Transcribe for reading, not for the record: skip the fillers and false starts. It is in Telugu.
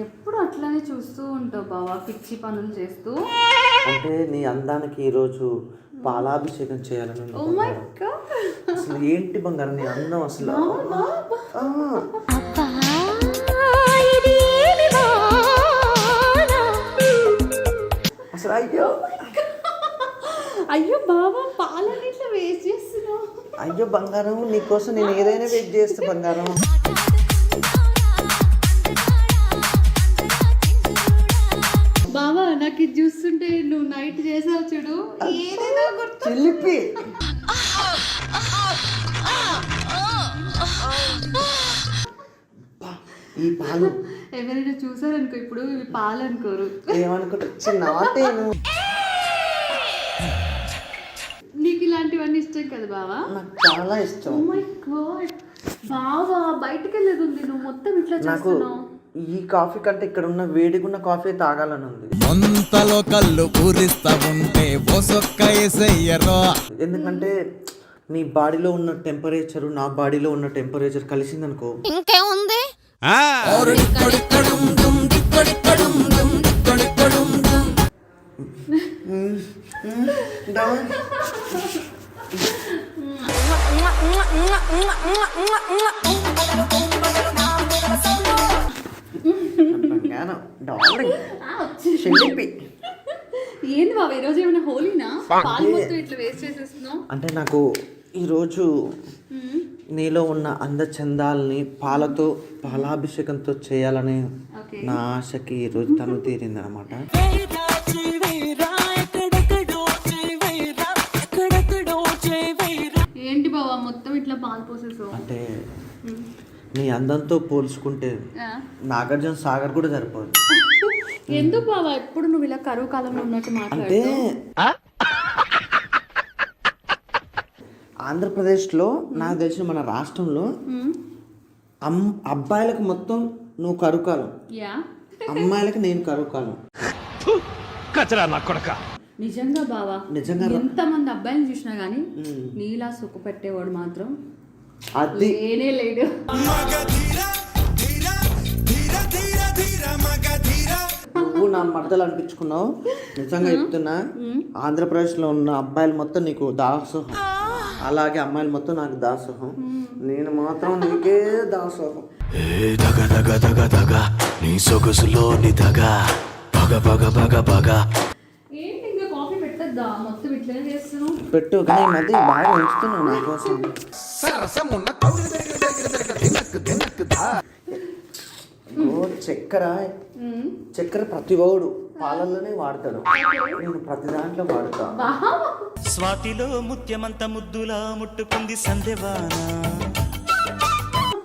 ఎప్పుడు అట్లానే చూస్తూ ఉంటావు బావా, పిచ్చి పనులు చేస్తూ. అంటే నీ అందానికి ఈరోజు పాలాభిషేకం చేయాలని ఉంది. ఓ మై గాడ్, అసలు ఏంటి బంగారం నీ అందం అసలు. ఆ, అసలు అయ్యో అయ్యో బావా, పాలని ఇట్లా వేస్ట్ చేస్తున్నావు. అయ్యో బంగారం, నీకోసం నేను ఏదైనా వెయిట్ చేస్తా బంగారం. బావా నాకు ఇది చూస్తుంటే నువ్వు నైట్ చేసావు చూడు, ఏదైనా గుర్తు. చిలిపి ఈ పాలు ఎవరైనా చూసారనుకో ఇప్పుడు ఇవి పాలు అనుకోరు. ఏమనుకుంటా చిన్నవాటేను. నీకు ఇలాంటివన్నీ ఇష్టం కదా బావా? నాకు చాలా ఇష్టం. ఓ మై గాడ్ బావా, బయటికి వెళ్ళేది ఉంది, నువ్వు మొత్తం ఇట్లా నాకు చేస్తున్నావు. ఈ కాఫీ కంటే ఇక్కడ ఉన్న వేడిగున్న కాఫీ తాగాలని ఉంది. అంతలో కళ్ళు పూరిస్తా ఉంటే ఎందుకంటే నీ బాడీలో ఉన్న టెంపరేచర్ నా బాడీలో ఉన్న టెంపరేచర్ కలిసిందనుకో, ఇంకేముంది. ఏంది బాబా ఈరోజు ఏమైనా హోలీనా? పాలు మొత్తం ఇట్లా వేస్ట్ చేసేస్తున్నావు. అంటే నాకు ఈరోజు నీలో ఉన్న అందచందాలని పాలతో పాలాభిషేకంతో చేయాలనే నా ఆశకి ఈరోజు తను తీరింది అనమాట. ఏంటి బావా మొత్తం ఇట్లా పాలు పోసేసావు? అంటే నీ అందంతో పోల్చుకుంటే నాగార్జున సాగర్ కూడా సరిపోదు. ఎందుకు బావా ఎప్పుడు నువ్వు ఇలా కరువు కాలంలో ఉన్నట్టు అంటే మాట్లాడుతావు? ఆంధ్రప్రదేశ్లో నాకు తెలిసిన మన రాష్ట్రంలో అబ్బాయిలకు మొత్తం నువ్వు కరుకాలం, అమ్మాయిలకు నేను కరుకాలం. నిజంగా బావా, నిజంగా ఎంతమంది అబ్బాయిని చూసినా గానీ నీలా సుఖ పెట్టేవాడు మాత్రం అది లేనే లేడు. నువ్వు నా మడతలు అనిపించుకున్నావు. నిజంగా చెప్తున్నా, ఆంధ్రప్రదేశ్లో ఉన్న అబ్బాయిలు మొత్తం నీకు దాసోహం, అలాగే అమ్మాయిలు మొత్తం నాకు దాసోహం, నేను మాత్రం నీకే దాసోహం. నీ సొగసులో నిదగా పగ పగ పగ పగ. ఏంటి ఇంకా కాఫీ పెట్టద్దా? మొత్తం ఇట్లనే చేస్తున్నావు. పెట్టు, కానీ ఈ మధ్య బాగా ఉంచుతున్నావు నా కోసం. చక్కెర ప్రతి వాడు పాలల్లోనే వాడతాడు, నేను ప్రతి దాంట్లో వాడతా. స్వాతిలో ముత్యమంత ముద్దులా ముట్టుకుంది సందెవాన.